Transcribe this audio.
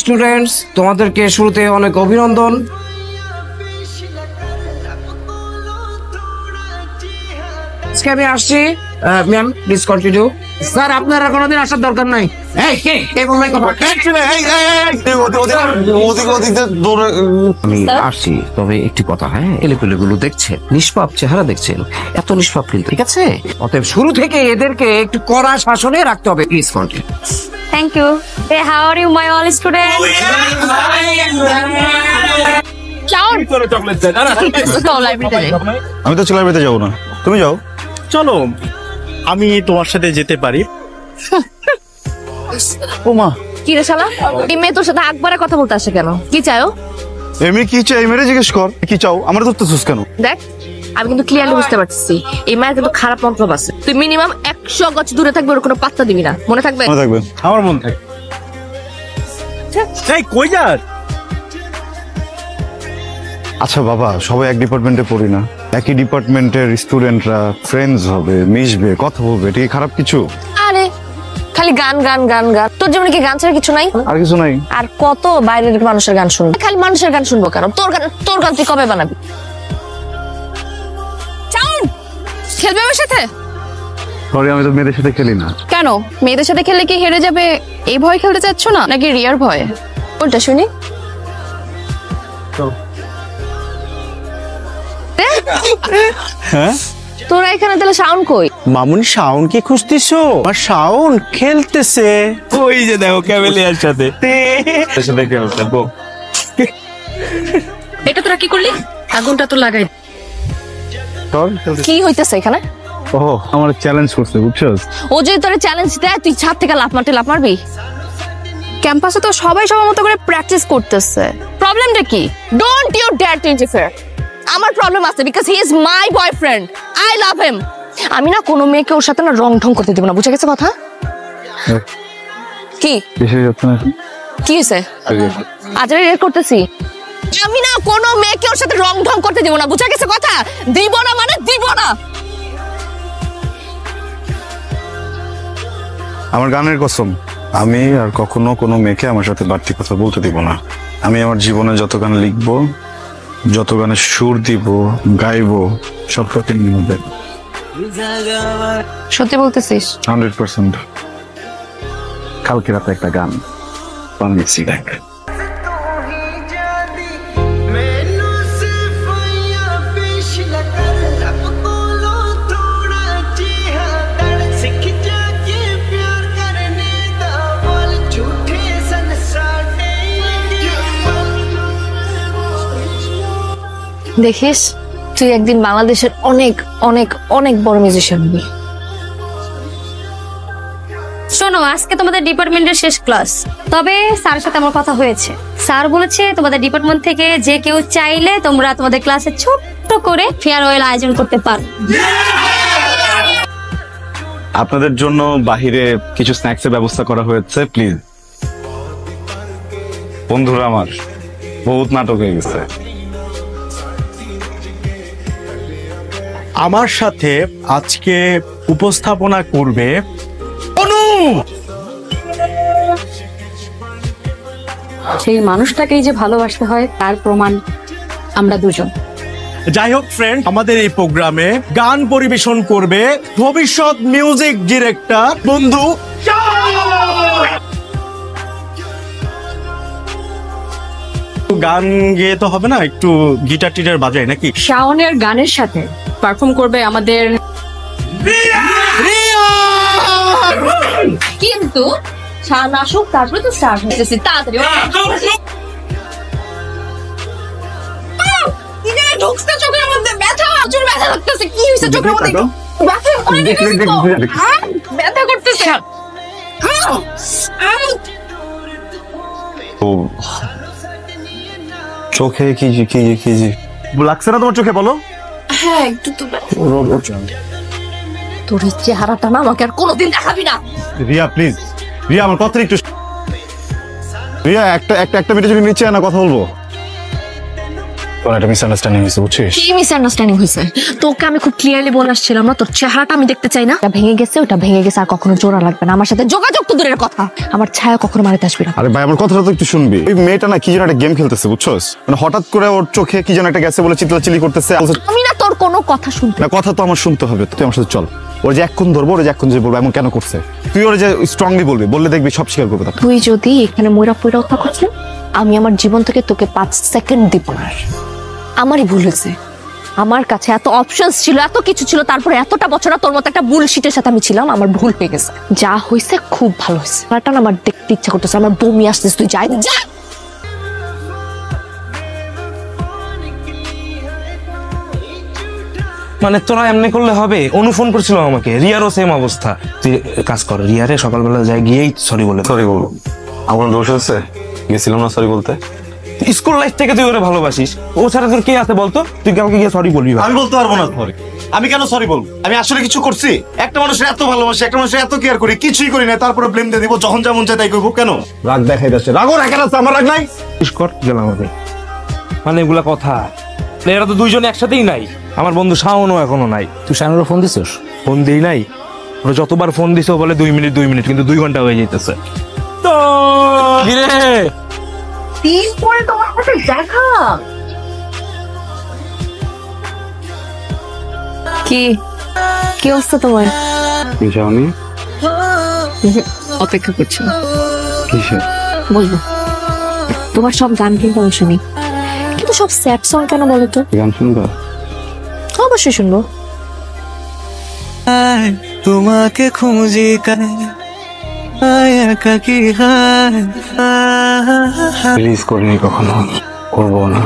Students, তোমাদেরকে শুরুতে অনেক অভিনন্দন। আজকে আমি আসছি। Ma'am please continue. স্যার আপনারা কোনোদিন আসার দরকার নাই। আমি আসছি, তবে একটি কথা, হ্যাঁ, এলেপেলেগুলো দেখছেন, নিষ্পাপ চেহারা দেখছেন, এত নিষ্পাপ কিন্তু, ঠিক আছে? অতএব শুরু থেকে এদেরকে একটু কড়া শাসনে রাখতে হবে। Please continue. Thank you. Hey, how are you, my all students? আমি তো লাইব্রেরিতে যাবো না, তুমি যাও। চলো, আমি তোমার সাথে যেতে পারি। ও মা, কি রে শালা, এই মেয়ে তোর সাথে একবারে কথা বলতে আসে কেন? কি চাও? এমনি কি চাই মেরে জিজ্ঞেস কর, কি চাও? আমার ধরতেছিস কেন? দেখ, আমি কিন্তু ক্লিয়ারলি বুঝতে পারছি এই মায়ের কিন্তু খারাপ মন্তব্য আছে। তুই মিনিমাম 100 গজ দূরে থাকবে, ওর কোনো পাত্তা দিবি না, মনে থাকবে? মনে থাকবে, আমার মন থাকে। এই কই যাস? আচ্ছা বাবা, সবাই এক ডিপার্টমেন্টে পড়ি না? একই ডিপার্টমেন্টের স্টুডেন্টরা ফ্রেন্ডস হবে, মিশবে, কথা বলবে, এটা কি খারাপ কিছু? আরে খালি গান গান গান গান, তোর জীবনে কি গান ছাড়া কিছু নাই? আর কিছু নাই। আর কত বাইরের মানুষের গান শুনবো? খালি মানুষের গান শুনবো কেন? তোর গান তুই কবে বানাবি? খেলবে আমার সাথে? সরি, আমি তো মেয়েদের সাথে খেলি না। কেন? মেয়েদের সাথে খেললে কি হেরে যাবে এই ভয় খেলতে চাচ্ছ না, নাকি রিয়ার ভয়? কোনটা শুনি? হ্যাঁ, তোরা এখানে তাহলে সাউন্ড কই? মামুনি শাওন কি খুঁজতেছো? আর শাওন খেলতেছে ওই যে দেখো ক্যামেলিয়ার সাথে। এটা তোরা কি করলি? আগুনটা তো লাগাই। কি হইতেছে এখানে? ও আমার চ্যালেঞ্জ করছে, বুঝছস? ও যদি তোরে চ্যালেঞ্জ দেয়, তুই ছাদ থেকে লাফ মারবি? ক্যাম্পাসে তো সবাই সবার মতো করে প্র্যাকটিস করতেছে, প্রবলেমটা কি? Don't you dare to interfere. আমার প্রবলেম আছে, because he is my boyfriend, I love him. আমি না কোনো মেয়েকে ওর সাথে না রং ঢং করতে দেব না, বুঝে গেছে কথা? কি কি হয়েছে? আজ রেড করতেছি। আমি না কোনো মেয়েকে ওর সাথে রং ঢং করতে দিব না, বুঝে গেছে কথা? দিব না মানে দিব না। আমার গানের কসম, আমি আর কখনো কোনো মেয়েকে আমার সাথে বাড়তি কথা বলতে দিব না। আমি আমার জীবনে যত গান লিখবো, যত গানে সুর দিব, গাইবো, সব প্রতি নিয়ে। সত্যি বলতেছিস? 100%। কালকে রাতে একটা গান বানিয়েছি, দেখ। দেখিস, তুই একদিন বাংলাদেশের অনেক অনেক অনেক বড় মিউজিশিয়ান হবি। শোনো, আজকে তোমাদের ডিপার্টমেন্টের শেষ ক্লাস, তবে স্যারের সাথে আমার কথা হয়েছে। স্যার বলেছে তোমাদের ডিপার্টমেন্ট থেকে যে কেউ চাইলে তোমরা তোমাদের ক্লাসে ছোট্ট করে ফেয়ারওয়েল আয়োজন করতে পারো। আপনাদের জন্য বাহিরে কিছু স্ন্যাক্সের ব্যবস্থা করা হয়েছে, প্লিজ। বন্ধুরা আমার বহুত নাটক হয়ে গেছে। আমার সাথে আজকে উপস্থাপনা করবে অনু। সেই মানুষটাকেই যে ভালোবাসতে হয় তার প্রমাণ আমরা দুজন। যাই হোক ফ্রেন্ড, আমাদের এই প্রোগ্রামে গান পরিবেশন করবে ভবিষ্যৎ মিউজিক ডিরেক্টর বন্ধু। গান গেয়ে তো হবে না, একটু গিটার টিটার বাজায় নাকি? শাওনের গানের সাথে পারফর্ম করবে আমাদের কিন্তু শাওন আসুক, তারপরে তো স্টার্ট হচ্ছে। তাড়াতাড়ি ঢুকছে চোখের মধ্যে, ব্যথা, প্রচুর ব্যথা লাগতেছে। কি হয়েছে চোখের মধ্যে? ব্যথা করতেছে। চোখে কি লাগছে না তোমার? চোখে বলো। হ্যাঁ একটু তো। তোর চেহারাটা না আমাকে আর কোনোদিন দেখাবি না। রিয়া প্লিজ, রিয়া আমার কথা একটু। রিয়া একটা মিনিট যদি নিচে না কথা বলবো। তোর একটা মিসআন্ডারস্ট্যান্ডিং হয়েছে বুঝছিস? কি মিসআন্ডারস্ট্যান্ডিং হয়েছে? তোকে আমি খুব ক্লিয়ারলি বলে আসছিলাম না, তোর চেহারাটা আমি দেখতে চাই না। ওটা ভেঙে গেছে, ওটা ভেঙে গেছে, আর কখনো জোড়া লাগবে না। আমার সাথে যোগাযোগ তো দূরের কথা, আমার ছায়া কখনো মারিতে আসবে না। আরে ভাই আমার কথাটা তো একটু শুনবি। ওই মেয়েটা না কি যেন একটা গেম খেলতেছে বুঝছস, মানে হঠাৎ করে ওর চোখে কি যেন একটা গেছে বলে চিল্লাচিল্লি করতেছে। আমি না তোর কোনো কথা শুনতে। না কথা তো আমার শুনতে হবে, তুই আমার সাথে চল। ওর যে এক্ষুন ধরবো, ওর যে এক্ষুন যে বলবো এমন কেন করছে, তুই ওর যে স্ট্রংলি বলবি, বললে দেখবি সব স্বীকার করবে তখন। তুই যদি এখানে ময়রা পয়রা থাকিস না, আমি আমার জীবন থেকে তোকে 5 সেকেন্ড দিব না। আমারই ভুল হয়েছে, আমার কাছে এত অপশনস ছিল, এত কিছু ছিল, তারপরে এতটা বছর তোর মতো একটা বুলশিটের সাথে আমি ছিলাম। আমার ভুল হয়ে গেছে, যা হয়েছে খুব ভালো হয়েছে। এটা না আমার দেখতে ইচ্ছা করতেছে, আমার বমি আসতেছে। তুই যাই যা। মানে তোরা এমনি করলে হবে? অনু ফোন করছিল আমাকে, রিয়ারও সেম অবস্থা। তুই কাজ কর, রিয়ারে সকালবেলা যাই গিয়েই সরি বলে। সরি বলবো? আমার দোষ আছে, গেছিলাম না সরি বলতে। স্কুল লাইফ থেকে তুই ওরে ভালোবাসিস, ও ছাড়া তোর কে আছে বলতো? তুই কাউকে গিয়ে সরি বলবি? আমি বলতে পারবো না সরি। আমি কেন সরি বলবো? আমি আসলে কিছু করছি? একটা মানুষের এত ভালোবাসি, একটা মানুষের এত কেয়ার করি, কিছুই করি না, তারপরে ব্লেম দিয়ে দিব যখন যেমন চাই তাই করবো। কেন রাগ দেখাই যাচ্ছে? রাগও রাখেন আছে, আমার রাগ নাই। কর গেলাম আমি, মানে এগুলা কথা। এরা তো দুইজন একসাথেই নাই। আমার বন্ধু শাওনও এখনো নাই। তুই শানুরে ফোন দিছিস? ফোন দিই নাই, ওরা যতবার ফোন দিছে বলে 2 মিনিট 2 মিনিট, কিন্তু 2 ঘন্টা হয়ে যাইতেছে। তো কিরে দিন পরে তোমার সাথে দেখা। কি কি অবস্থা তোমার? যাওনি? অপেক্ষা করছি, কিসে? বলবো। তোমার সব গান কিন্তু আমি শুনি, কিন্তু সব স্যাড সং কেন বলো তো? গান শুনবা? অবশ্যই শুনবো। তোমাকে খুঁজি রিলিজ করিনি কখনো, করবো না।